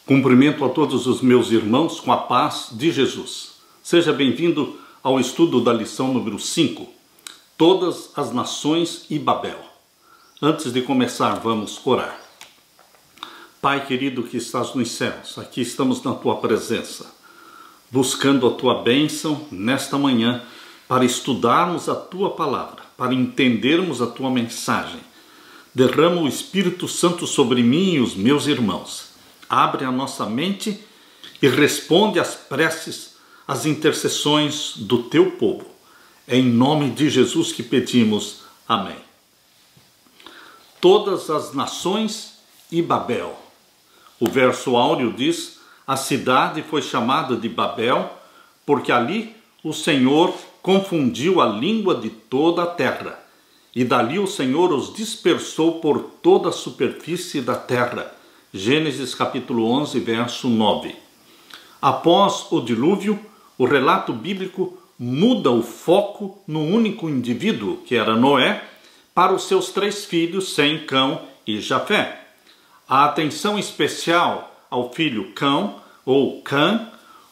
Cumprimento a todos os meus irmãos com a paz de Jesus. Seja bem-vindo ao estudo da lição número 5, Todas as Nações e Babel. Antes de começar, vamos orar. Pai querido que estás nos céus, aqui estamos na Tua presença, buscando a Tua bênção nesta manhã para estudarmos a Tua palavra, para entendermos a Tua mensagem. Derrama o Espírito Santo sobre mim e os meus irmãos. Abre a nossa mente e responde às preces, às intercessões do Teu povo. É em nome de Jesus que pedimos. Amém. Todas as nações e Babel. O verso áureo diz: a cidade foi chamada de Babel, porque ali o Senhor confundiu a língua de toda a terra, e dali o Senhor os dispersou por toda a superfície da terra. Gênesis capítulo 11, verso 9. Após o dilúvio, o relato bíblico muda o foco no único indivíduo, que era Noé, para os seus 3 filhos, Sem, Cão e Jafé. A atenção especial ao filho Cão, ou Cã,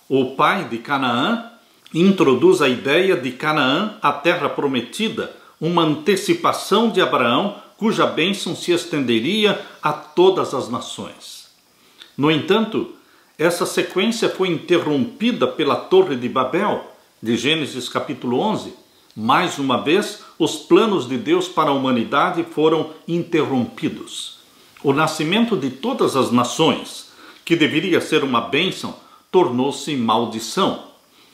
o pai de Canaã, introduz a ideia de Canaã, a terra prometida, uma antecipação de Abraão, cuja bênção se estenderia a todas as nações. No entanto, essa sequência foi interrompida pela Torre de Babel, de Gênesis capítulo 11. Mais uma vez, os planos de Deus para a humanidade foram interrompidos. O nascimento de todas as nações, que deveria ser uma bênção, tornou-se maldição.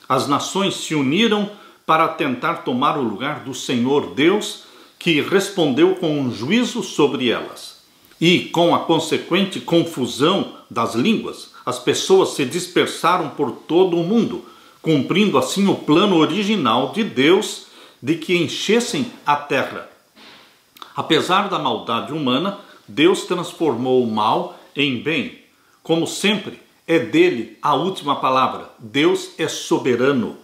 As nações se uniram para tentar tomar o lugar do Senhor Deus, que respondeu com um juízo sobre elas. E com a consequente confusão das línguas, as pessoas se dispersaram por todo o mundo, cumprindo assim o plano original de Deus de que enchessem a terra. Apesar da maldade humana, Deus transformou o mal em bem. Como sempre, é dele a última palavra. Deus é soberano.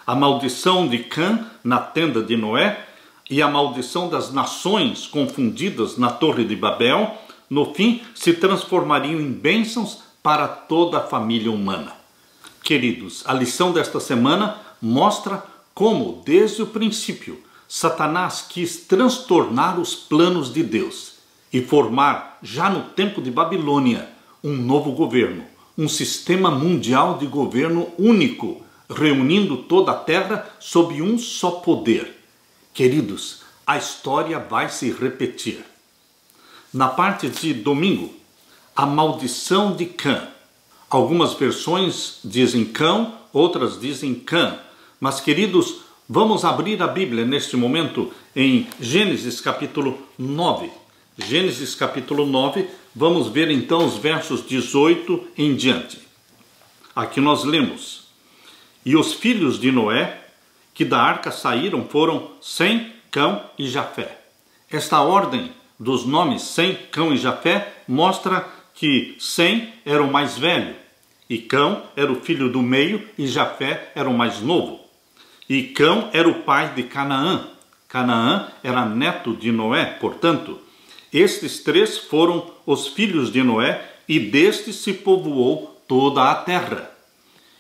A maldição de Cã na tenda de Noé e a maldição das nações confundidas na Torre de Babel, no fim, se transformariam em bênçãos para toda a família humana. Queridos, a lição desta semana mostra como, desde o princípio, Satanás quis transtornar os planos de Deus e formar, já no tempo de Babilônia, um novo governo, um sistema mundial de governo único, reunindo toda a terra sob um só poder. Queridos, a história vai se repetir. Na parte de domingo, a maldição de Cã. Algumas versões dizem Cão, outras dizem Cã. Mas, queridos, vamos abrir a Bíblia neste momento em Gênesis capítulo 9. Gênesis capítulo 9, vamos ver então os versos 18 em diante. Aqui nós lemos: e os filhos de Noé, que da arca saíram, foram Sem, Cão e Jafé. Esta ordem dos nomes Sem, Cão e Jafé mostra que Sem era o mais velho, e Cão era o filho do meio, e Jafé era o mais novo. E Cão era o pai de Canaã. Canaã era neto de Noé, portanto. Estes 3 foram os filhos de Noé, e destes se povoou toda a terra.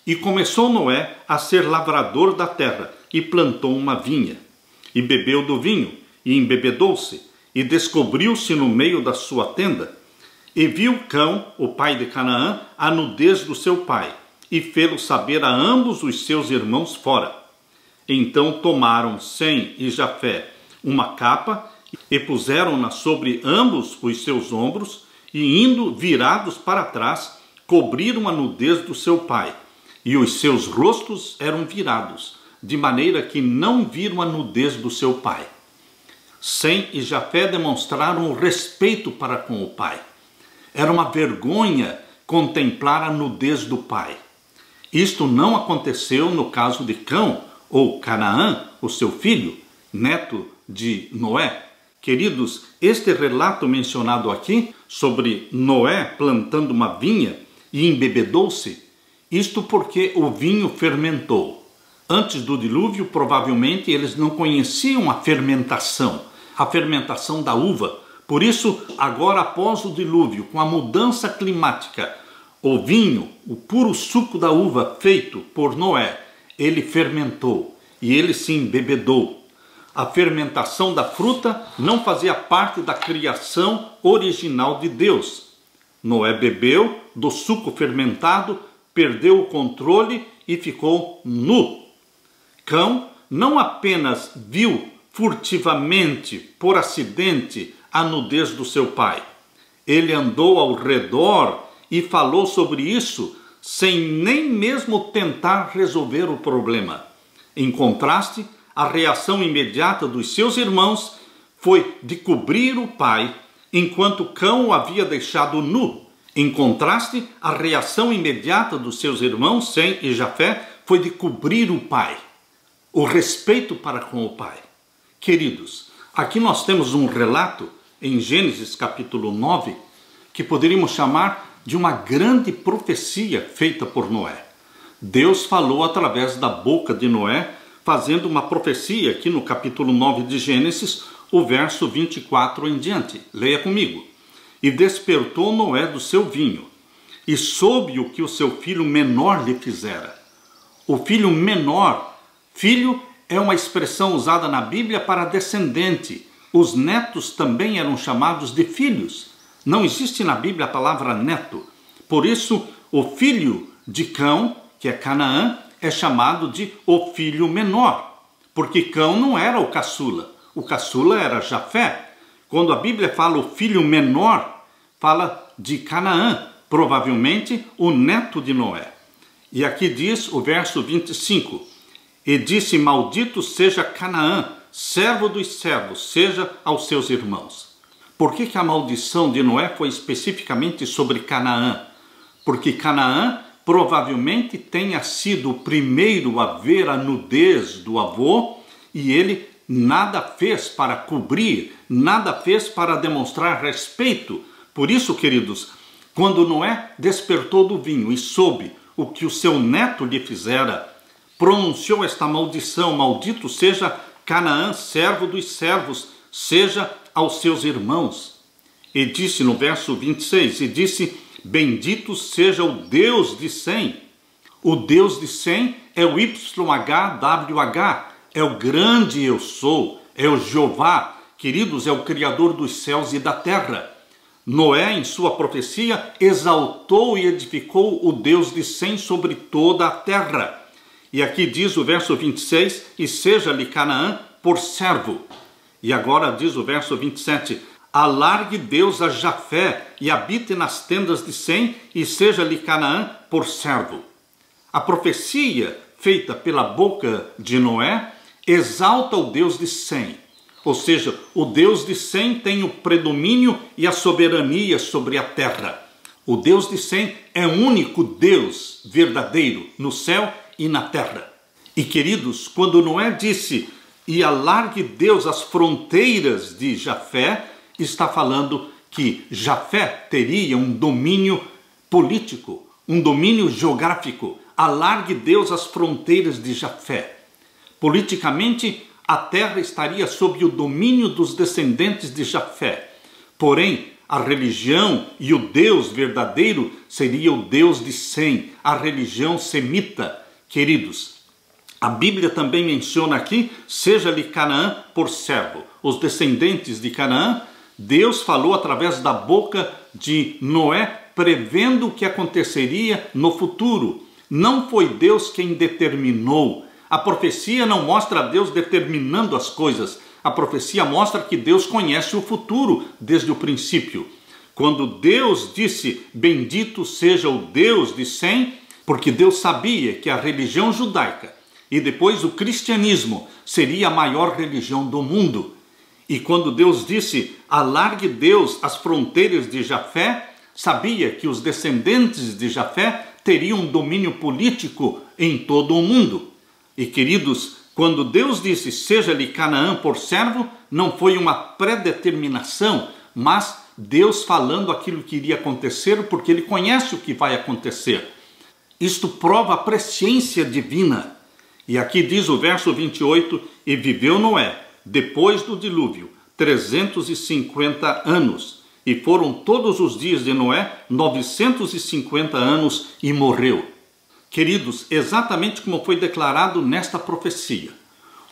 E começou Noé a ser lavrador da terra, e plantou uma vinha, e bebeu do vinho, e embebedou-se, e descobriu-se no meio da sua tenda. E viu Cão, o pai de Canaã, a nudez do seu pai, e fê-lo saber a ambos os seus irmãos fora. Então tomaram Sem e Jafé uma capa, e puseram-na sobre ambos os seus ombros, e indo virados para trás, cobriram a nudez do seu pai, e os seus rostos eram virados, de maneira que não viram a nudez do seu pai. Sem e Jafé demonstraram respeito para com o pai. Era uma vergonha contemplar a nudez do pai. Isto não aconteceu no caso de Cão, ou Canaã, o seu filho, neto de Noé. Queridos, este relato mencionado aqui, sobre Noé plantando uma vinha e embebedou-se, isto porque o vinho fermentou. Antes do dilúvio, provavelmente, eles não conheciam a fermentação da uva. Por isso, agora após o dilúvio, com a mudança climática, o vinho, o puro suco da uva feito por Noé, ele fermentou e ele se embebedou. A fermentação da fruta não fazia parte da criação original de Deus. Noé bebeu do suco fermentado, perdeu o controle e ficou nu. Cão não apenas viu furtivamente, por acidente, a nudez do seu pai. Ele andou ao redor e falou sobre isso sem nem mesmo tentar resolver o problema. Em contraste, a reação imediata dos seus irmãos foi de cobrir o pai, enquanto Cão o havia deixado nu. Em contraste, a reação imediata dos seus irmãos, Sem e Jafé, foi de cobrir o pai. O respeito para com o pai. Queridos, aqui nós temos um relato em Gênesis capítulo 9, que poderíamos chamar de uma grande profecia feita por Noé. Deus falou através da boca de Noé, fazendo uma profecia aqui no capítulo 9 de Gênesis, o verso 24 em diante. Leia comigo. E despertou Noé do seu vinho, e soube o que o seu filho menor lhe fizera. O filho menor, filho é uma expressão usada na Bíblia para descendente. Os netos também eram chamados de filhos. Não existe na Bíblia a palavra neto. Por isso, o filho de Cão, que é Canaã, é chamado de o filho menor, porque Cão não era o caçula. O caçula era Jafé. Quando a Bíblia fala o filho menor, fala de Canaã, provavelmente o neto de Noé. E aqui diz o verso 25, e disse, maldito seja Canaã, servo dos servos, seja aos seus irmãos. Por que a maldição de Noé foi especificamente sobre Canaã? Porque Canaã provavelmente tenha sido o primeiro a ver a nudez do avô e ele nada fez para cobrir, nada fez para demonstrar respeito. Por isso, queridos, quando Noé despertou do vinho e soube o que o seu neto lhe fizera, pronunciou esta maldição, maldito seja Canaã, servo dos servos, seja aos seus irmãos. E disse no verso 26, e disse, bendito seja o Deus de Sem. O Deus de Sem é o YHWH, é o grande eu sou, é o Jeová, queridos, é o Criador dos céus e da terra. Noé, em sua profecia, exaltou e edificou o Deus de Sem sobre toda a terra. E aqui diz o verso 26, e seja-lhe Canaã por servo. E agora diz o verso 27, alargue Deus a Jafé e habite nas tendas de Sem, e seja-lhe Canaã por servo. A profecia feita pela boca de Noé exalta o Deus de Sem. Ou seja, o Deus de Sem tem o predomínio e a soberania sobre a terra. O Deus de Sem é o único Deus verdadeiro no céu e na terra. E queridos, quando Noé disse, e alargue Deus as fronteiras de Jafé, está falando que Jafé teria um domínio político, um domínio geográfico. Alargue Deus as fronteiras de Jafé. Politicamente, a terra estaria sob o domínio dos descendentes de Jafé. Porém, a religião e o Deus verdadeiro seria o Deus de Sem, a religião semita. Queridos, a Bíblia também menciona aqui, seja-lhe Canaã por servo. Os descendentes de Canaã, Deus falou através da boca de Noé, prevendo o que aconteceria no futuro. Não foi Deus quem determinou. A profecia não mostra Deus determinando as coisas. A profecia mostra que Deus conhece o futuro desde o princípio. Quando Deus disse, bendito seja o Deus de Sem, porque Deus sabia que a religião judaica e depois o cristianismo seria a maior religião do mundo. E quando Deus disse, alargue Deus as fronteiras de Jafé, sabia que os descendentes de Jafé teriam um domínio político em todo o mundo. E queridos, quando Deus disse, seja-lhe Canaã por servo, não foi uma predeterminação, mas Deus falando aquilo que iria acontecer, porque Ele conhece o que vai acontecer. Isto prova a presciência divina. E aqui diz o verso 28, e viveu Noé, depois do dilúvio, 350 anos, e foram todos os dias de Noé 950 anos e morreu. Queridos, exatamente como foi declarado nesta profecia,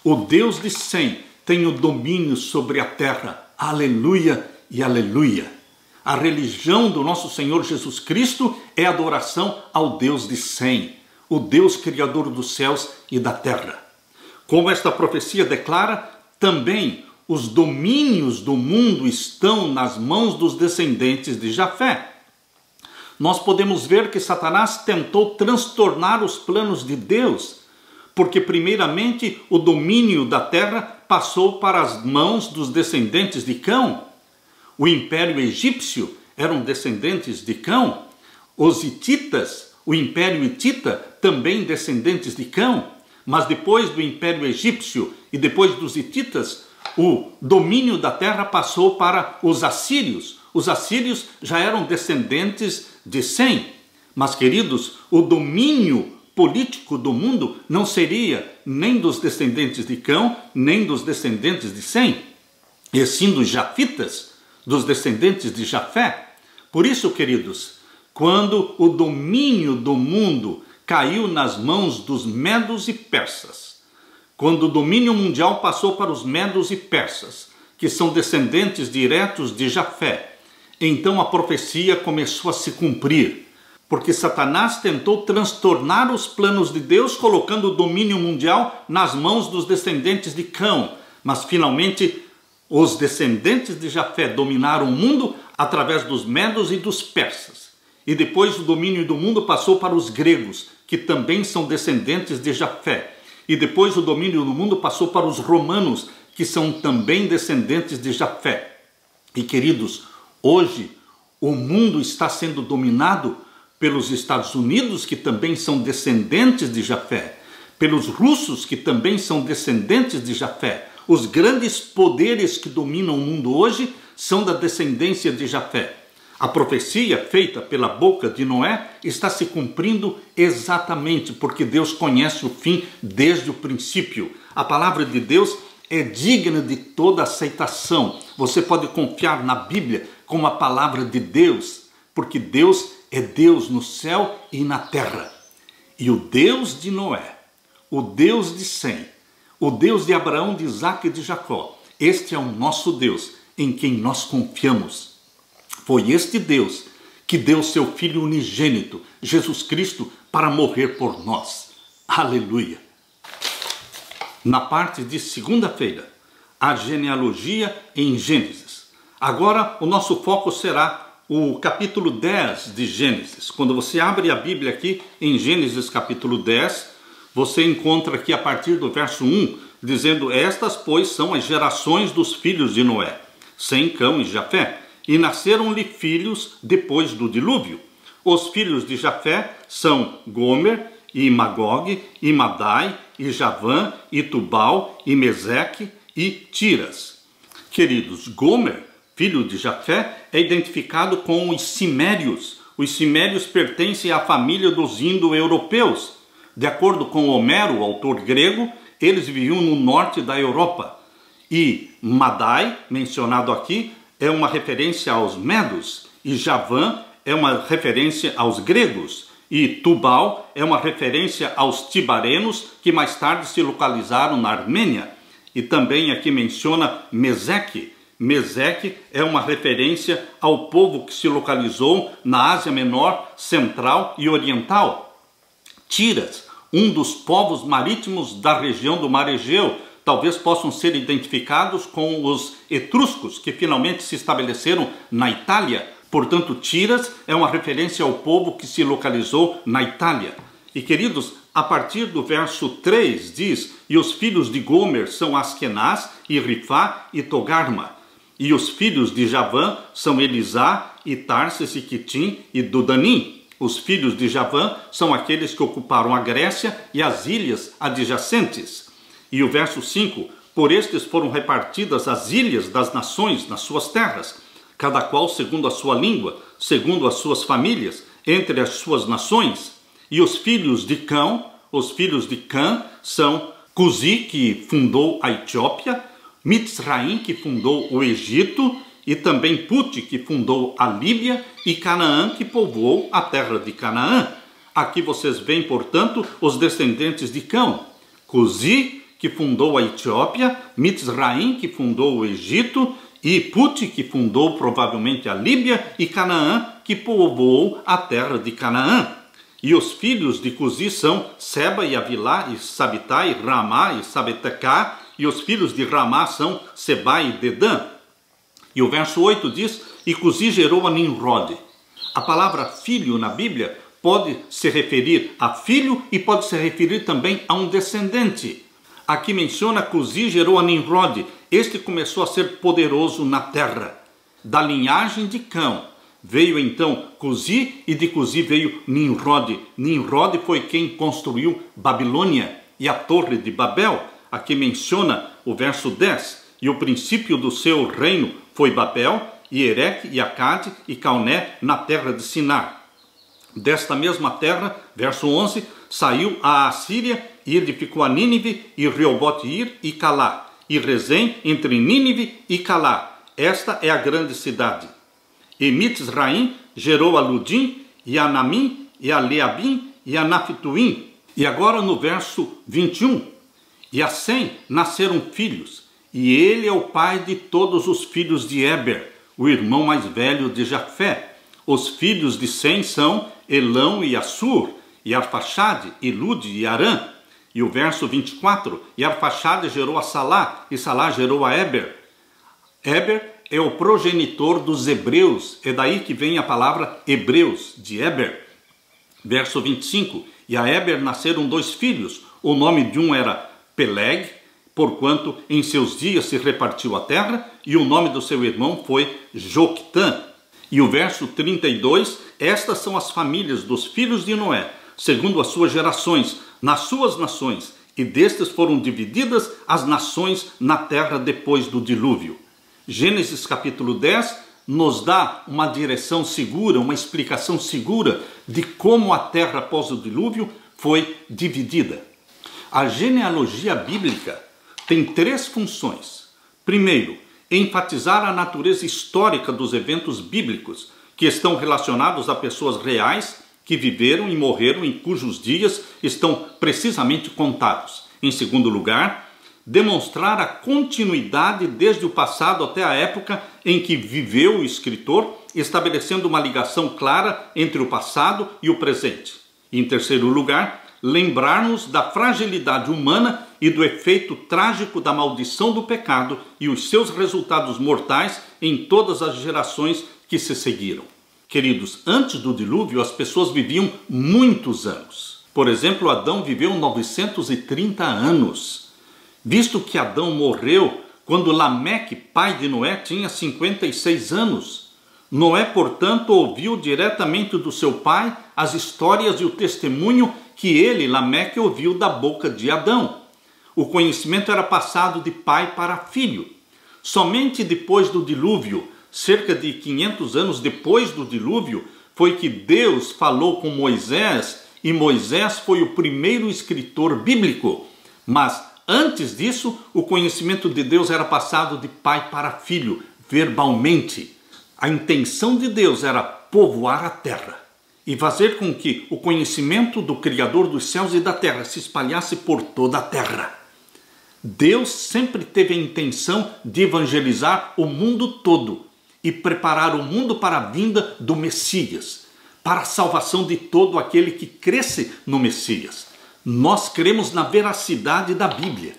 o Deus de Sem tem o domínio sobre a terra. Aleluia e aleluia. A religião do nosso Senhor Jesus Cristo é adoração ao Deus de Sem, o Deus criador dos céus e da terra. Como esta profecia declara, também os domínios do mundo estão nas mãos dos descendentes de Jafé. Nós podemos ver que Satanás tentou transtornar os planos de Deus, porque primeiramente o domínio da terra passou para as mãos dos descendentes de Cão. O Império Egípcio eram descendentes de Cão. Os hititas, o Império Hitita, também descendentes de Cão. Mas depois do Império Egípcio e depois dos hititas, o domínio da terra passou para os assírios. Os assírios já eram descendentes de Sem. Mas, queridos, o domínio político do mundo não seria nem dos descendentes de Cão, nem dos descendentes de Sem, e sim dos jafitas, dos descendentes de Jafé. Por isso, queridos, quando o domínio do mundo caiu nas mãos dos medos e persas, quando o domínio mundial passou para os medos e persas, que são descendentes diretos de Jafé, então a profecia começou a se cumprir, porque Satanás tentou transtornar os planos de Deus, colocando o domínio mundial nas mãos dos descendentes de Cão, mas finalmente os descendentes de Jafé dominaram o mundo através dos medos e dos persas. E depois o domínio do mundo passou para os gregos, que também são descendentes de Jafé. E depois o domínio do mundo passou para os romanos, que são também descendentes de Jafé. E queridos, hoje o mundo está sendo dominado pelos Estados Unidos, que também são descendentes de Jafé, pelos russos, que também são descendentes de Jafé. Os grandes poderes que dominam o mundo hoje são da descendência de Jafé. A profecia feita pela boca de Noé está se cumprindo exatamente porque Deus conhece o fim desde o princípio. A palavra de Deus é digna de toda aceitação. Você pode confiar na Bíblia como a palavra de Deus, porque Deus é Deus no céu e na terra. E o Deus de Noé, o Deus de Sem, o Deus de Abraão, de Isaque e de Jacó, este é o nosso Deus em quem nós confiamos. Foi este Deus que deu seu Filho unigênito, Jesus Cristo, para morrer por nós. Aleluia! Na parte de segunda-feira, a genealogia em Gênesis. Agora o nosso foco será o capítulo 10 de Gênesis. Quando você abre a Bíblia aqui em Gênesis capítulo 10, você encontra aqui a partir do verso 1, dizendo: estas, pois, são as gerações dos filhos de Noé, Sem, Cão e Jafé. E nasceram-lhe filhos depois do dilúvio. Os filhos de Jafé são Gomer, e Magog, e Madai, e Javã, e Tubal, e Meseque, e Tiras. Queridos, Gomer, filho de Jafé, é identificado com os cimérios. Os cimérios pertencem à família dos indo-europeus. De acordo com Homero, autor grego, eles viviam no norte da Europa. E Madai, mencionado aqui, é uma referência aos medos, e Javã é uma referência aos gregos, e Tubal é uma referência aos tibarenos, que mais tarde se localizaram na Armênia. E também aqui menciona Meseque. Meseque é uma referência ao povo que se localizou na Ásia Menor, Central e Oriental. Tiras, um dos povos marítimos da região do Mar Egeu, talvez possam ser identificados com os etruscos, que finalmente se estabeleceram na Itália. Portanto, Tiras é uma referência ao povo que se localizou na Itália. E, queridos, a partir do verso 3 diz: e os filhos de Gomer são Askenaz, e Rifá, e Togarma. E os filhos de Javã são Elisá, e Tarsis, e Quitim, e Dudanim. Os filhos de Javã são aqueles que ocuparam a Grécia e as ilhas adjacentes. E o verso 5, por estes foram repartidas as ilhas das nações nas suas terras, cada qual segundo a sua língua, segundo as suas famílias, entre as suas nações. E os filhos de Cão, os filhos de Cã, são Cusi, que fundou a Etiópia, Mitzraim, que fundou o Egito, e também Pute, que fundou a Líbia, e Canaã, que povoou a terra de Canaã. Aqui vocês veem, portanto, os descendentes de Cão. Cusi, que fundou a Etiópia, Mitzraim, que fundou o Egito, e Pute, que fundou provavelmente a Líbia, e Canaã, que povoou a terra de Canaã. E os filhos de Cusi são Seba e Avilá, e Sabitai, e Ramá e Sabetecá, e os filhos de Ramá são Seba e Dedã. E o verso 8 diz, e Cusi gerou a Nimrod. A palavra filho na Bíblia pode se referir a filho e pode se referir também a um descendente. Aqui menciona Cusi gerou a Nimrod. Este começou a ser poderoso na terra. Da linhagem de Cão veio então Cusi, e de Cusi veio Nimrod. Nimrod foi quem construiu Babilônia e a Torre de Babel. Aqui menciona o verso 10. E o princípio do seu reino foi Babel, e Ereque, e Acade, e Calné, na terra de Sinar. Desta mesma terra, verso 11, saiu a Assíria, e edificou a Nínive, e Reobote-ir, e Calá, e Rezém entre Nínive e Calá. Esta é a grande cidade. E Mitzraim gerou a Ludim, e a Namim, e a Leabim, e a Naphtuim. E agora no verso 21, e a Sem nasceram filhos, e ele é o pai de todos os filhos de Éber, o irmão mais velho de Jafé. Os filhos de Sem são Elão e Assur, e Arfaxade, e Lude e Arã. E o verso 24, e Arfaxade gerou a Salá, e Salá gerou a Éber. Éber é o progenitor dos hebreus, é daí que vem a palavra hebreus, de Éber. Verso 25, e a Éber nasceram 2 filhos, o nome de um era Peleg, porquanto em seus dias se repartiu a terra, e o nome do seu irmão foi Joctã. E o verso 32, estas são as famílias dos filhos de Noé, segundo as suas gerações, nas suas nações, e destes foram divididas as nações na terra depois do dilúvio. Gênesis capítulo 10 nos dá uma direção segura, uma explicação segura de como a terra após o dilúvio foi dividida. A genealogia bíblica tem 3 funções. Primeiro, enfatizar a natureza histórica dos eventos bíblicos que estão relacionados a pessoas reais que viveram e morreram, em cujos dias estão precisamente contados. Em segundo lugar, demonstrar a continuidade desde o passado até a época em que viveu o escritor, estabelecendo uma ligação clara entre o passado e o presente. E, em terceiro lugar, lembrar-nos da fragilidade humana e do efeito trágico da maldição do pecado e os seus resultados mortais em todas as gerações que se seguiram. Queridos, antes do dilúvio as pessoas viviam muitos anos. Por exemplo, Adão viveu 930 anos. Visto que Adão morreu quando Lameque, pai de Noé, tinha 56 anos. Noé, portanto, ouviu diretamente do seu pai as histórias e o testemunho que ele, Lameque, ouviu da boca de Adão. O conhecimento era passado de pai para filho. Somente depois do dilúvio, cerca de 500 anos depois do dilúvio, foi que Deus falou com Moisés, e Moisés foi o primeiro escritor bíblico. Mas antes disso, o conhecimento de Deus era passado de pai para filho, verbalmente. A intenção de Deus era povoar a terra e fazer com que o conhecimento do Criador dos céus e da terra se espalhasse por toda a terra. Deus sempre teve a intenção de evangelizar o mundo todo e preparar o mundo para a vinda do Messias, para a salvação de todo aquele que cresce no Messias. Nós cremos na veracidade da Bíblia.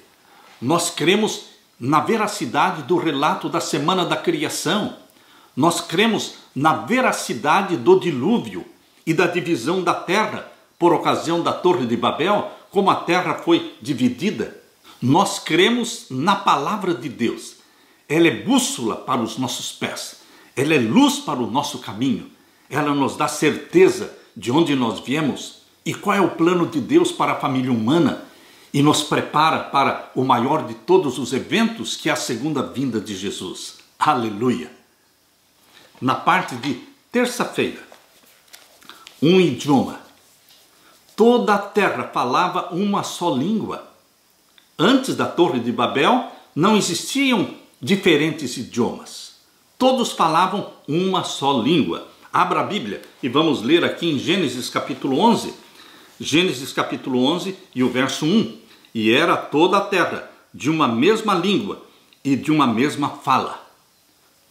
Nós cremos na veracidade do relato da semana da criação. Nós cremos na veracidade do dilúvio e da divisão da terra por ocasião da Torre de Babel, como a terra foi dividida. Nós cremos na palavra de Deus. Ela é bússola para os nossos pés. Ela é luz para o nosso caminho. Ela nos dá certeza de onde nós viemos e qual é o plano de Deus para a família humana, e nos prepara para o maior de todos os eventos, que é a segunda vinda de Jesus. Aleluia! Na parte de terça-feira, um idioma. Toda a terra falava uma só língua. Antes da Torre de Babel, não existiam diferentes idiomas. Todos falavam uma só língua. Abra a Bíblia e vamos ler aqui em Gênesis capítulo 11. Gênesis capítulo 11 e o verso 1. E era toda a terra de uma mesma língua e de uma mesma fala.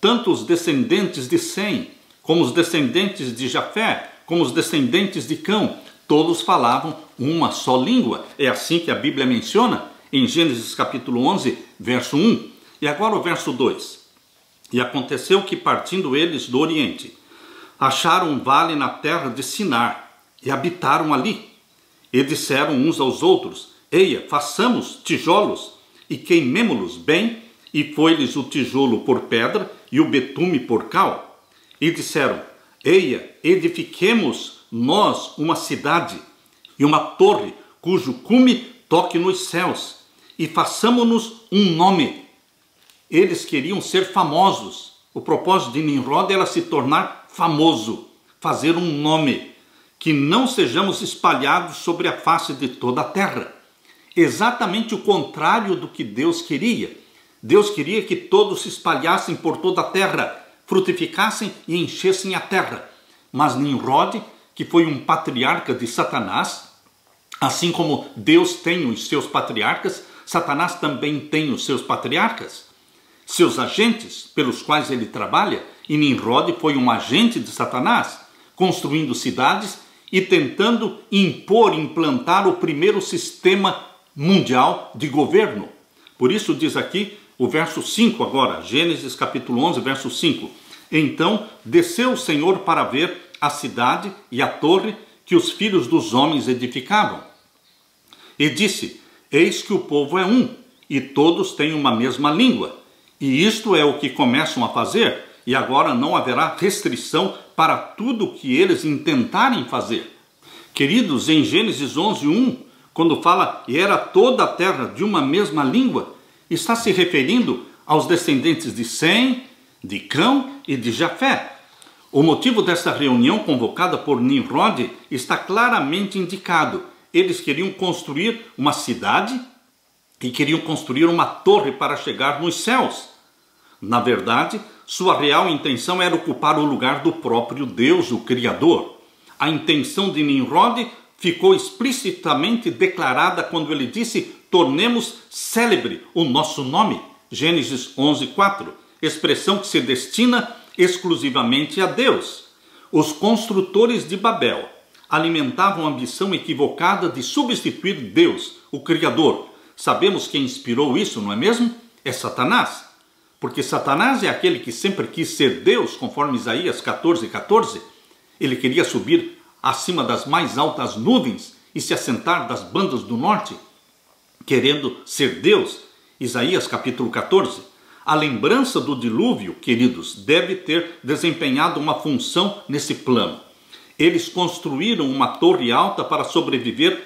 Tanto os descendentes de Sem, como os descendentes de Jafé, como os descendentes de Cão, todos falavam uma só língua. É assim que a Bíblia menciona em Gênesis capítulo 11, verso 1. E agora o verso 2. E aconteceu que, partindo eles do Oriente, acharam um vale na terra de Sinar e habitaram ali. E disseram uns aos outros: Eia, façamos tijolos e queimemo-los bem. E foi-lhes o tijolo por pedra e o betume por cal. E disseram: Eia, edifiquemos nós uma cidade e uma torre cujo cume toque nos céus, e façamo-nos um nome. Eles queriam ser famosos. O propósito de Nimrod era se tornar famoso, fazer um nome, que não sejamos espalhados sobre a face de toda a terra. Exatamente o contrário do que Deus queria. Deus queria que todos se espalhassem por toda a terra, frutificassem e enchessem a terra. Mas Nimrod, que foi um patriarca de Satanás, assim como Deus tem os seus patriarcas, Satanás também tem os seus patriarcas, seus agentes pelos quais ele trabalha, e Nimrod foi um agente de Satanás, construindo cidades e tentando implantar o primeiro sistema mundial de governo. Por isso diz aqui o verso 5 agora, Gênesis capítulo 11, verso 5. Então desceu o Senhor para ver a cidade e a torre que os filhos dos homens edificavam. E disse: Eis que o povo é um, e todos têm uma mesma língua. E isto é o que começam a fazer, e agora não haverá restrição para tudo o que eles intentarem fazer. Queridos, em Gênesis 11, 1, quando fala e era toda a terra de uma mesma língua, está se referindo aos descendentes de Sem, de Cão e de Jafé. O motivo dessa reunião convocada por Nimrod está claramente indicado. Eles queriam construir uma cidade e queriam construir uma torre para chegar nos céus. Na verdade, sua real intenção era ocupar o lugar do próprio Deus, o Criador. A intenção de Nimrod ficou explicitamente declarada quando ele disse: tornemos célebre o nosso nome. Gênesis 11, 4. Expressão que se destina exclusivamente a Deus. Os construtores de Babel alimentavam a ambição equivocada de substituir Deus, o Criador. Sabemos quem inspirou isso, não é mesmo? É Satanás. Porque Satanás é aquele que sempre quis ser Deus, conforme Isaías 14, 14. Ele queria subir acima das mais altas nuvens e se assentar das bandas do norte, querendo ser Deus. Isaías capítulo 14. A lembrança do dilúvio, queridos, deve ter desempenhado uma função nesse plano. Eles construíram uma torre alta para sobreviver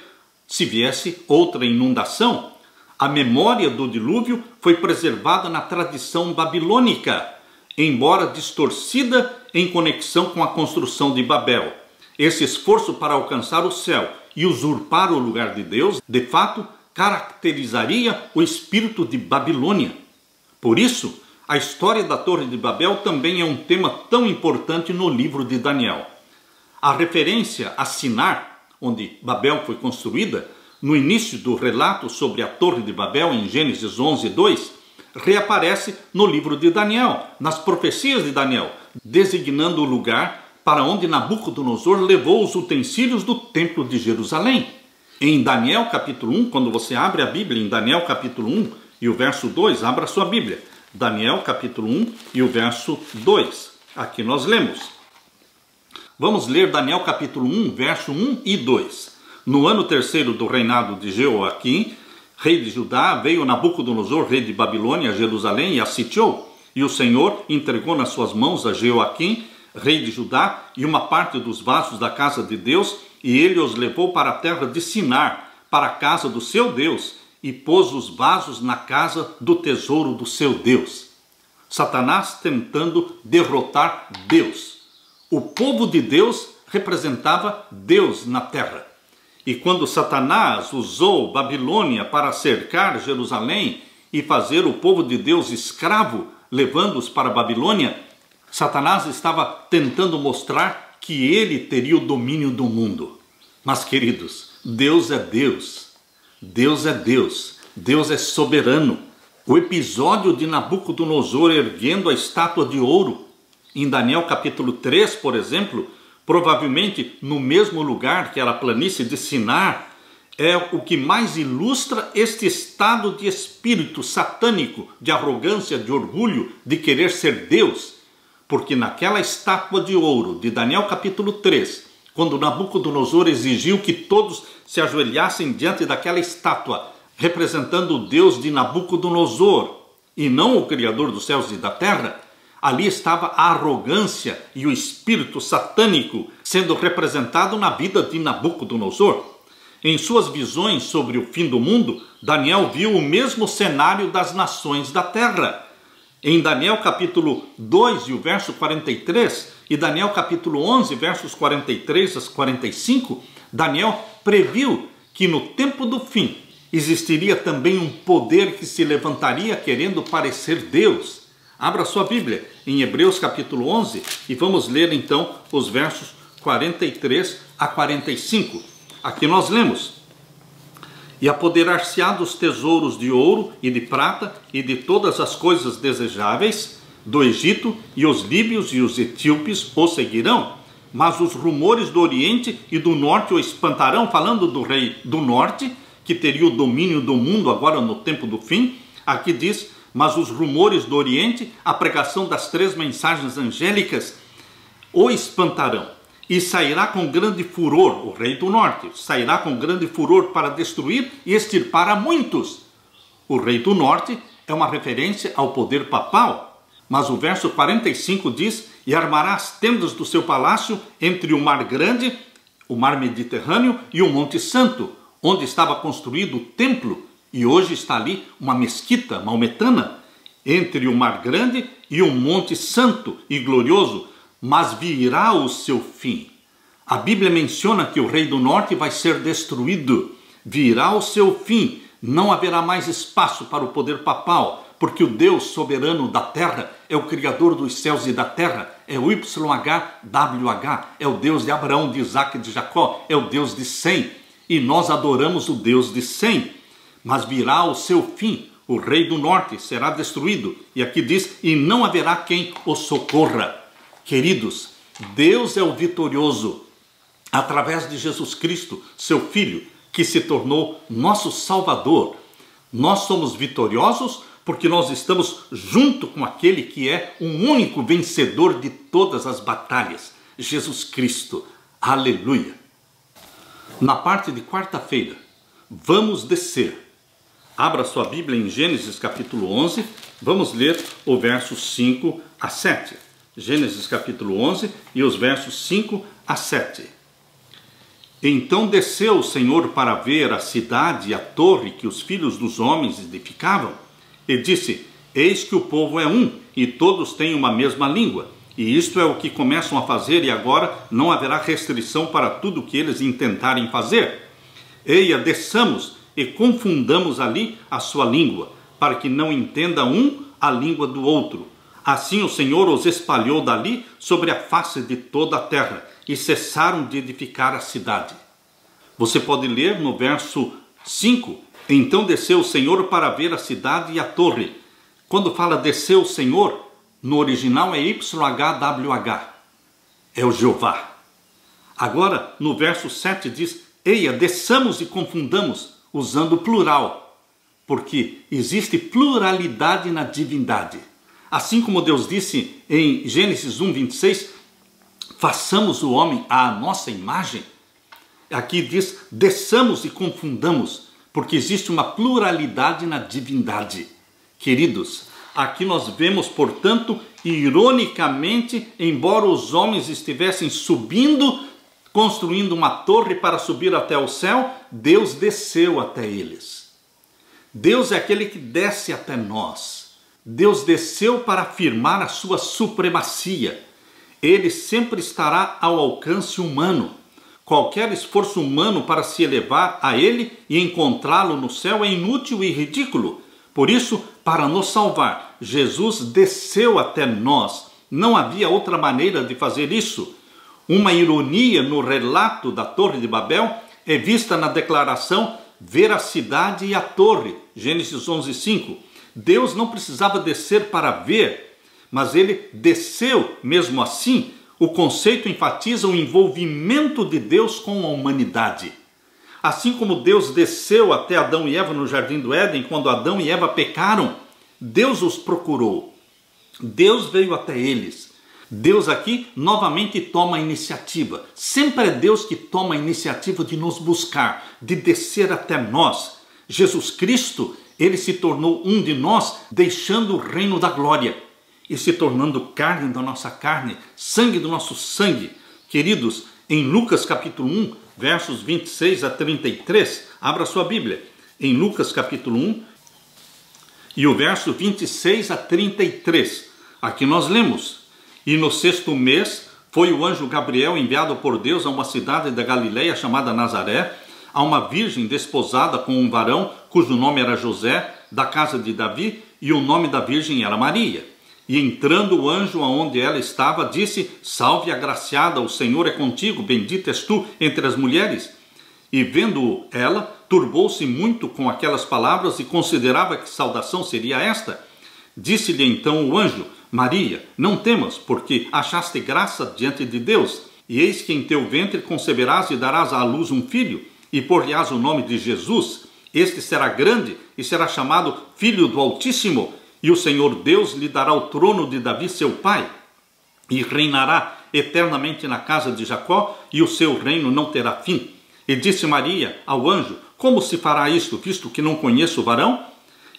se viesse outra inundação. A memória do dilúvio foi preservada na tradição babilônica, embora distorcida em conexão com a construção de Babel. Esse esforço para alcançar o céu e usurpar o lugar de Deus, de fato, caracterizaria o espírito de Babilônia. Por isso, a história da Torre de Babel também é um tema tão importante no livro de Daniel. A referência a Sinar, onde Babel foi construída, no início do relato sobre a Torre de Babel, em Gênesis 11, 2, reaparece no livro de Daniel, nas profecias de Daniel, designando o lugar para onde Nabucodonosor levou os utensílios do templo de Jerusalém. Em Daniel capítulo 1, quando você abre a Bíblia em Daniel capítulo 1 e o verso 2, abra a sua Bíblia. Daniel capítulo 1 e o verso 2. Aqui nós lemos. Vamos ler Daniel capítulo 1, verso 1 e 2. No ano terceiro do reinado de Jeoaquim, rei de Judá, veio Nabucodonosor, rei de Babilônia, a Jerusalém e a sitiou. E o Senhor entregou nas suas mãos a Jeoaquim, rei de Judá, e uma parte dos vasos da casa de Deus, e ele os levou para a terra de Sinar, para a casa do seu Deus, e pôs os vasos na casa do tesouro do seu Deus. Satanás tentando derrotar Deus. O povo de Deus representava Deus na terra. E quando Satanás usou Babilônia para cercar Jerusalém e fazer o povo de Deus escravo, levando-os para a Babilônia, Satanás estava tentando mostrar que ele teria o domínio do mundo. Mas, queridos, Deus é Deus. Deus é Deus. Deus é soberano. O episódio de Nabucodonosor erguendo a estátua de ouro, em Daniel capítulo 3, por exemplo, provavelmente no mesmo lugar que era a planície de Sinar, é o que mais ilustra este estado de espírito satânico, de arrogância, de orgulho, de querer ser Deus. Porque naquela estátua de ouro de Daniel capítulo 3, quando Nabucodonosor exigiu que todos se ajoelhassem diante daquela estátua, representando o Deus de Nabucodonosor, e não o Criador dos céus e da terra, ali estava a arrogância e o espírito satânico sendo representado na vida de Nabucodonosor. Em suas visões sobre o fim do mundo, Daniel viu o mesmo cenário das nações da terra. Em Daniel capítulo 2 e o verso 43 e Daniel capítulo 11, versos 43 a 45, Daniel previu que no tempo do fim existiria também um poder que se levantaria querendo parecer Deus. Abra sua Bíblia em Hebreus capítulo 11 e vamos ler então os versos 43 a 45. Aqui nós lemos: E apoderar-se-á dos tesouros de ouro e de prata e de todas as coisas desejáveis do Egito, e os líbios e os etíopes o seguirão. Mas os rumores do Oriente e do Norte o espantarão, falando do rei do Norte, que teria o domínio do mundo agora no tempo do fim. Aqui diz: mas os rumores do Oriente, a pregação das 3 mensagens angélicas, o espantarão. E sairá com grande furor, o rei do norte, sairá com grande furor para destruir e extirpar a muitos. O rei do norte é uma referência ao poder papal. Mas o verso 45 diz: e armará as tendas do seu palácio entre o mar grande, o mar Mediterrâneo e o Monte Santo, onde estava construído o templo, e hoje está ali uma mesquita maometana, entre o mar grande e o Monte Santo e glorioso, mas virá o seu fim. A Bíblia menciona que o rei do norte vai ser destruído. Virá o seu fim. Não haverá mais espaço para o poder papal, porque o Deus soberano da terra é o Criador dos céus e da terra, é o YHWH, é o Deus de Abraão, de Isaac e de Jacó, é o Deus de Sem, e nós adoramos o Deus de Sem. Mas virá o seu fim. O rei do norte será destruído. E aqui diz: e não haverá quem o socorra. Queridos, Deus é o vitorioso, através de Jesus Cristo, seu Filho, que se tornou nosso Salvador. Nós somos vitoriosos porque nós estamos junto com aquele que é um único vencedor de todas as batalhas, Jesus Cristo. Aleluia! Na parte de quarta-feira, vamos descer. Abra sua Bíblia em Gênesis capítulo 11, vamos ler o verso 5 a 7. Gênesis capítulo 11 e os versos 5 a 7. Então desceu o Senhor para ver a cidade e a torre que os filhos dos homens edificavam, e disse: eis que o povo é um, e todos têm uma mesma língua, e isto é o que começam a fazer, e agora não haverá restrição para tudo o que eles intentarem fazer. Eia, desçamos e confundamos ali a sua língua, para que não entenda um a língua do outro. Assim o Senhor os espalhou dali sobre a face de toda a terra, e cessaram de edificar a cidade. Você pode ler no verso 5, então desceu o Senhor para ver a cidade e a torre. Quando fala desceu o Senhor, no original é YHWH, é o Jeová. Agora, no verso 7 diz: eia, desçamos e confundamos, usando o plural, porque existe pluralidade na divindade. Assim como Deus disse em Gênesis 1, 26, façamos o homem à nossa imagem. Aqui diz, desçamos e confundamos, porque existe uma pluralidade na divindade. Queridos, aqui nós vemos, portanto, ironicamente, embora os homens estivessem subindo, construindo uma torre para subir até o céu, Deus desceu até eles. Deus é aquele que desce até nós. Deus desceu para afirmar a sua supremacia. Ele sempre estará ao alcance humano. Qualquer esforço humano para se elevar a ele e encontrá-lo no céu é inútil e ridículo. Por isso, para nos salvar, Jesus desceu até nós Não havia outra maneira de fazer isso. Uma ironia no relato da Torre de Babel é vista na declaração ver a cidade e a torre, Gênesis 11:5. Deus não precisava descer para ver, mas ele desceu mesmo assim. O conceito enfatiza o envolvimento de Deus com a humanidade. Assim como Deus desceu até Adão e Eva no Jardim do Éden, quando Adão e Eva pecaram, Deus os procurou. Deus veio até eles. Deus aqui novamente toma a iniciativa. Sempre é Deus que toma a iniciativa de nos buscar, de descer até nós. Jesus Cristo, ele se tornou um de nós, deixando o reino da glória e se tornando carne da nossa carne, sangue do nosso sangue. Queridos, em Lucas capítulo 1, versos 26 a 33, abra sua Bíblia. Em Lucas capítulo 1 e o verso 26 a 33, aqui nós lemos: E no 6º mês foi o anjo Gabriel enviado por Deus a uma cidade da Galileia chamada Nazaré, a uma virgem desposada com um varão cujo nome era José, da casa de Davi, e o nome da virgem era Maria. E entrando o anjo aonde ela estava, disse: Salve, agraciada, o Senhor é contigo, bendita és tu entre as mulheres. E vendo ela, turbou-se muito com aquelas palavras e considerava que saudação seria esta. Disse-lhe então o anjo: Maria, não temas, porque achaste graça diante de Deus. E eis que em teu ventre conceberás e darás à luz um filho, e por-lhe-ás o nome de Jesus. Este será grande e será chamado Filho do Altíssimo. E o Senhor Deus lhe dará o trono de Davi seu pai, e reinará eternamente na casa de Jacó, e o seu reino não terá fim. E disse Maria ao anjo: Como se fará isto, visto que não conheço o varão?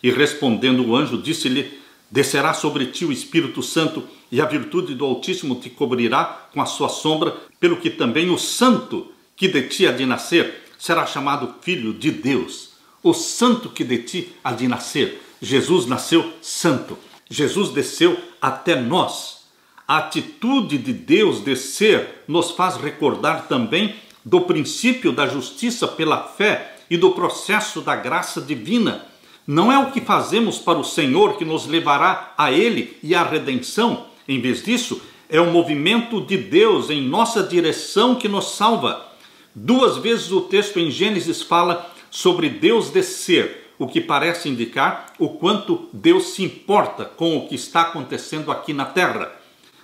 E respondendo o anjo, disse-lhe: Descerá sobre ti o Espírito Santo, e a virtude do Altíssimo te cobrirá com a sua sombra, pelo que também o santo que de ti há de nascer será chamado Filho de Deus. O santo que de ti há de nascer. Jesus nasceu santo. Jesus desceu até nós. A atitude de Deus descer nos faz recordar também do princípio da justiça pela fé e do processo da graça divina. Não é o que fazemos para o Senhor que nos levará a Ele e à redenção. Em vez disso, é o movimento de Deus em nossa direção que nos salva. 2 vezes o texto em Gênesis fala sobre Deus descer, o que parece indicar o quanto Deus se importa com o que está acontecendo aqui na terra.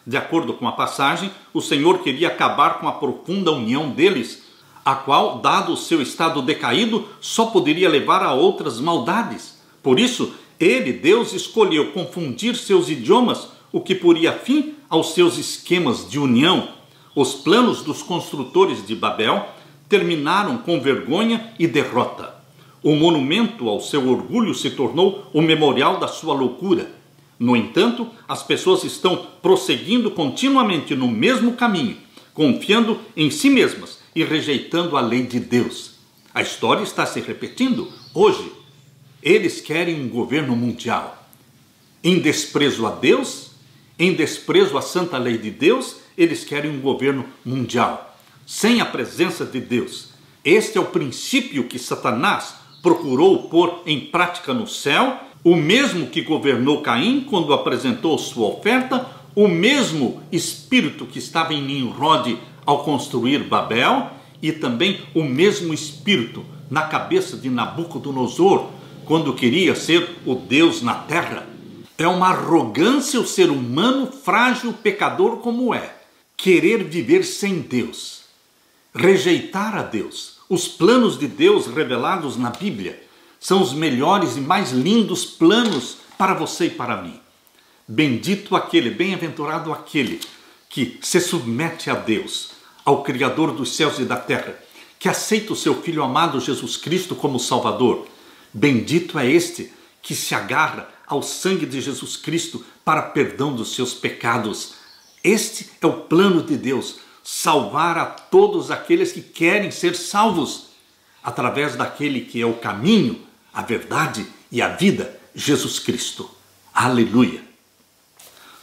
De acordo com a passagem, o Senhor queria acabar com a profunda união deles, a qual, dado o seu estado decaído, só poderia levar a outras maldades. Por isso, ele, Deus, escolheu confundir seus idiomas, o que poria fim aos seus esquemas de união. Os planos dos construtores de Babel terminaram com vergonha e derrota. O monumento ao seu orgulho se tornou o memorial da sua loucura. No entanto, as pessoas estão prosseguindo continuamente no mesmo caminho, confiando em si mesmas e rejeitando a lei de Deus. A história está se repetindo hoje. Eles querem um governo mundial. Em desprezo a Deus, em desprezo à santa lei de Deus, eles querem um governo mundial, sem a presença de Deus. Este é o princípio que Satanás procurou pôr em prática no céu, o mesmo que governou Caim quando apresentou sua oferta, o mesmo espírito que estava em Nimrod ao construir Babel, e também o mesmo espírito na cabeça de Nabucodonosor, quando queria ser o Deus na terra. É uma arrogância o ser humano frágil, pecador como é, querer viver sem Deus, rejeitar a Deus. Os planos de Deus revelados na Bíblia são os melhores e mais lindos planos para você e para mim. Bendito aquele, bem-aventurado aquele que se submete a Deus, ao Criador dos céus e da terra, que aceita o seu Filho amado Jesus Cristo como Salvador. Bendito é este que se agarra ao sangue de Jesus Cristo para perdão dos seus pecados. Este é o plano de Deus, salvar a todos aqueles que querem ser salvos, através daquele que é o caminho, a verdade e a vida, Jesus Cristo. Aleluia!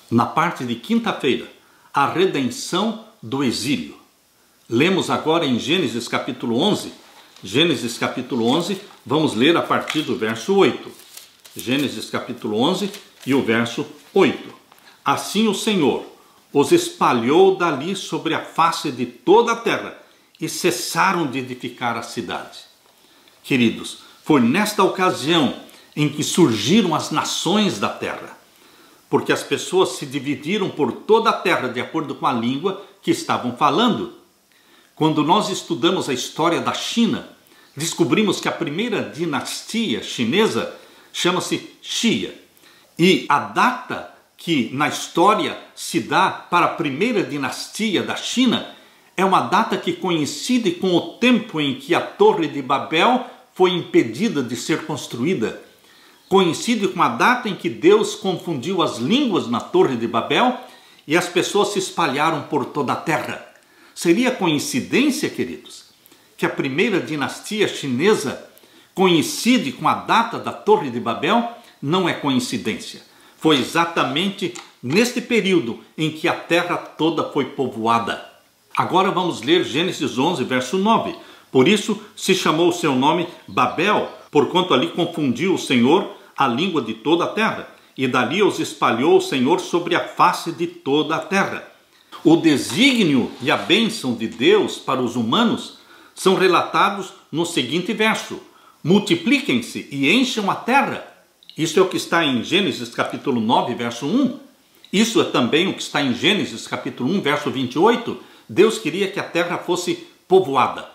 Na parte de quinta-feira, a redenção do exílio. Lemos agora em Gênesis capítulo 11. Gênesis capítulo 11, vamos ler a partir do verso 8. Gênesis capítulo 11 e o verso 8. Assim o Senhor os espalhou dali sobre a face de toda a terra e cessaram de edificar a cidade. Queridos, foi nesta ocasião em que surgiram as nações da terra, porque as pessoas se dividiram por toda a terra de acordo com a língua que estavam falando. Quando nós estudamos a história da China, descobrimos que a primeira dinastia chinesa chama-se Xia. E a data que na história se dá para a primeira dinastia da China é uma data que coincide com o tempo em que a Torre de Babel foi impedida de ser construída. Coincide com a data em que Deus confundiu as línguas na Torre de Babel e as pessoas se espalharam por toda a terra. Seria coincidência, queridos, que a primeira dinastia chinesa coincide com a data da Torre de Babel? Não é coincidência. Foi exatamente neste período em que a terra toda foi povoada. Agora vamos ler Gênesis 11, verso 9. Por isso se chamou o seu nome Babel, porquanto ali confundiu o Senhor a língua de toda a terra, e dali os espalhou o Senhor sobre a face de toda a terra. O desígnio e a bênção de Deus para os humanos são relatados no seguinte verso: multipliquem-se e encham a terra. Isso é o que está em Gênesis capítulo 9, verso 1. Isso é também o que está em Gênesis capítulo 1, verso 28. Deus queria que a terra fosse povoada.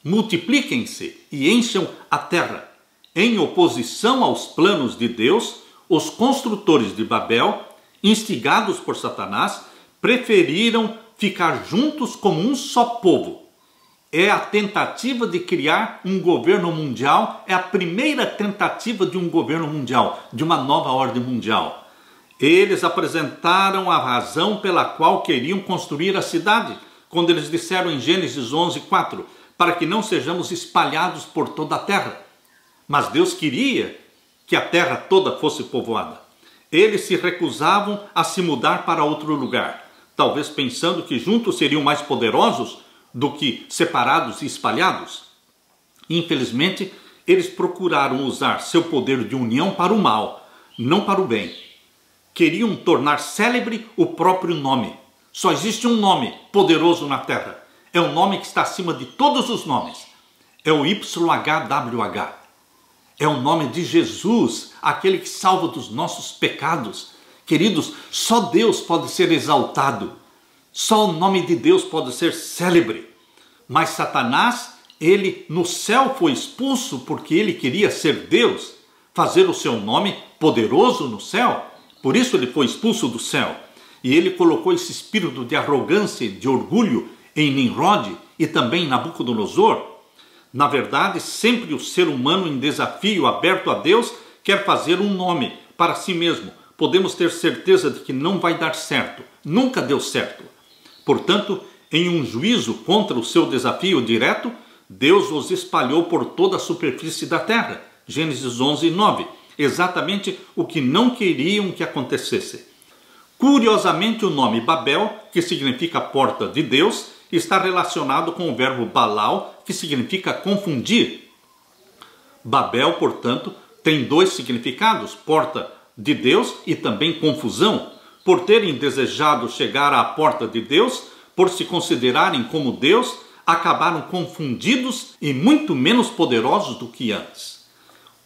Multipliquem-se e encham a terra. Em oposição aos planos de Deus, os construtores de Babel, instigados por Satanás, preferiram ficar juntos como um só povo. É a tentativa de criar um governo mundial, é a primeira tentativa de um governo mundial, de uma nova ordem mundial. Eles apresentaram a razão pela qual queriam construir a cidade, quando eles disseram em Gênesis 11, 4, para que não sejamos espalhados por toda a terra. Mas Deus queria que a terra toda fosse povoada. Eles se recusavam a se mudar para outro lugar, talvez pensando que juntos seriam mais poderosos do que separados e espalhados. Infelizmente, eles procuraram usar seu poder de união para o mal, não para o bem. Queriam tornar célebre o próprio nome. Só existe um nome poderoso na terra. É o nome que está acima de todos os nomes. É o YHWH. É o nome de Jesus, aquele que salva dos nossos pecados. Queridos, só Deus pode ser exaltado. Só o nome de Deus pode ser célebre. Mas Satanás, ele no céu foi expulso porque ele queria ser Deus, fazer o seu nome poderoso no céu. Por isso ele foi expulso do céu. E ele colocou esse espírito de arrogância e de orgulho em Nimrod e também em Nabucodonosor. Na verdade, sempre o ser humano em desafio aberto a Deus quer fazer um nome para si mesmo. Podemos ter certeza de que não vai dar certo. Nunca deu certo. Portanto, em um juízo contra o seu desafio direto, Deus os espalhou por toda a superfície da terra. Gênesis 11, 9. Exatamente o que não queriam que acontecesse. Curiosamente, o nome Babel, que significa porta de Deus, está relacionado com o verbo Balal, que significa confundir. Babel, portanto, tem dois significados, porta de Deus e também confusão. Por terem desejado chegar à porta de Deus, por se considerarem como Deus, acabaram confundidos e muito menos poderosos do que antes.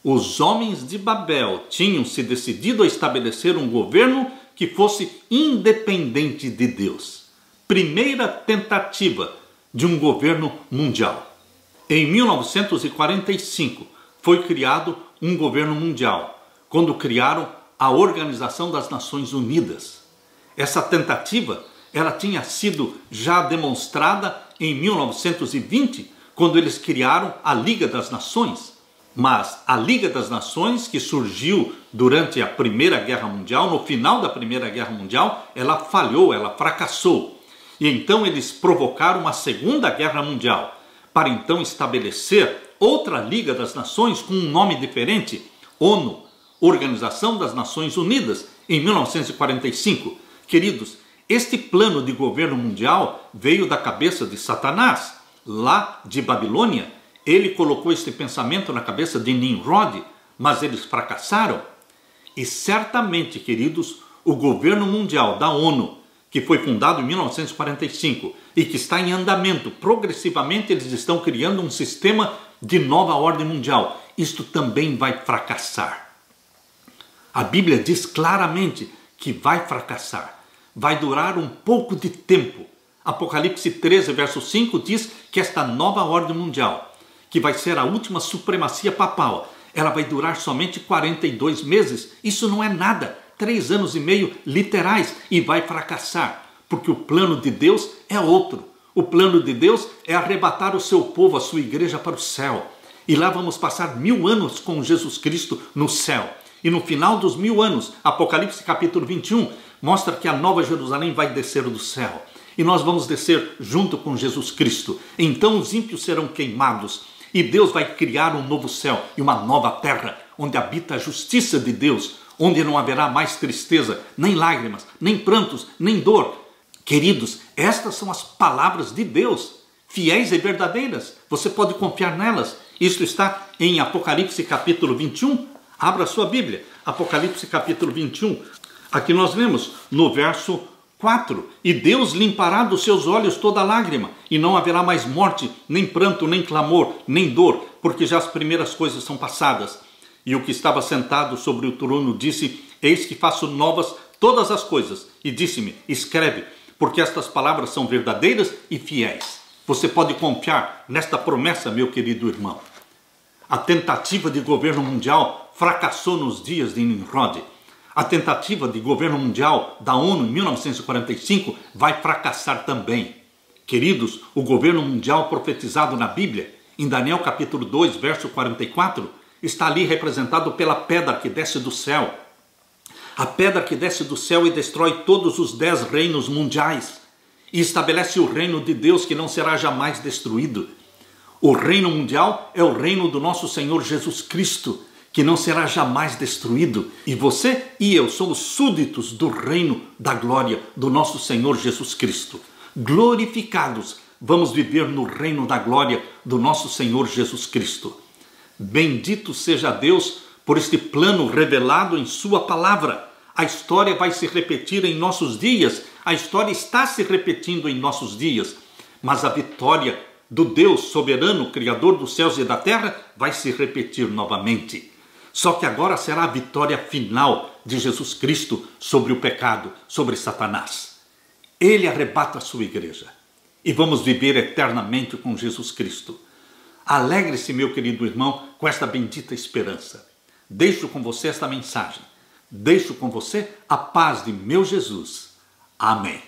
Os homens de Babel tinham se decidido a estabelecer um governo que fosse independente de Deus. Primeira tentativa de um governo mundial. Em 1945 foi criado um governo mundial, quando criaram a Organização das Nações Unidas. Essa tentativa ela tinha sido já demonstrada em 1920, quando eles criaram a Liga das Nações. Mas a Liga das Nações, que surgiu durante a Primeira Guerra Mundial, no final da Primeira Guerra Mundial, ela falhou, ela fracassou. E então eles provocaram uma Segunda Guerra Mundial, para então estabelecer outra Liga das Nações com um nome diferente, ONU, Organização das Nações Unidas, em 1945. Queridos, este plano de governo mundial veio da cabeça de Satanás, lá de Babilônia. Ele colocou este pensamento na cabeça de Nimrod, mas eles fracassaram. E certamente, queridos, o governo mundial da ONU, que foi fundado em 1945 e que está em andamento. Progressivamente eles estão criando um sistema de nova ordem mundial. Isto também vai fracassar. A Bíblia diz claramente que vai fracassar. Vai durar um pouco de tempo. Apocalipse 13, verso 5 diz que esta nova ordem mundial, que vai ser a última supremacia papal, ela vai durar somente 42 meses. Isso não é nada. 3 anos e meio literais, e vai fracassar. Porque o plano de Deus é outro. O plano de Deus é arrebatar o seu povo, a sua igreja, para o céu. E lá vamos passar 1000 anos com Jesus Cristo no céu. E no final dos 1000 anos, Apocalipse capítulo 21, mostra que a nova Jerusalém vai descer do céu. E nós vamos descer junto com Jesus Cristo. Então os ímpios serão queimados. E Deus vai criar um novo céu e uma nova terra, onde habita a justiça de Deus, onde não haverá mais tristeza, nem lágrimas, nem prantos, nem dor. Queridos, estas são as palavras de Deus, fiéis e verdadeiras. Você pode confiar nelas. Isto está em Apocalipse capítulo 21. Abra a sua Bíblia, Apocalipse capítulo 21. Aqui nós lemos no verso 4. E Deus limpará dos seus olhos toda lágrima, e não haverá mais morte, nem pranto, nem clamor, nem dor, porque já as primeiras coisas são passadas. E o que estava sentado sobre o trono disse: Eis que faço novas todas as coisas. E disse-me: Escreve, porque estas palavras são verdadeiras e fiéis. Você pode confiar nesta promessa, meu querido irmão. A tentativa de governo mundial fracassou nos dias de Nimrod. A tentativa de governo mundial da ONU em 1945 vai fracassar também. Queridos, o governo mundial profetizado na Bíblia, em Daniel capítulo 2, verso 44, está ali representado pela pedra que desce do céu. A pedra que desce do céu e destrói todos os 10 reinos mundiais e estabelece o reino de Deus que não será jamais destruído. O reino mundial é o reino do nosso Senhor Jesus Cristo, que não será jamais destruído. E você e eu somos súditos do reino da glória do nosso Senhor Jesus Cristo. Glorificados, vamos viver no reino da glória do nosso Senhor Jesus Cristo. Bendito seja Deus por este plano revelado em sua palavra. A história vai se repetir em nossos dias. A história está se repetindo em nossos dias. Mas a vitória do Deus soberano, Criador dos céus e da terra, vai se repetir novamente. Só que agora será a vitória final de Jesus Cristo sobre o pecado, sobre Satanás. Ele arrebata a sua igreja e vamos viver eternamente com Jesus Cristo. Alegre-se, meu querido irmão, com esta bendita esperança. Deixo com você esta mensagem. Deixo com você a paz de meu Jesus. Amém.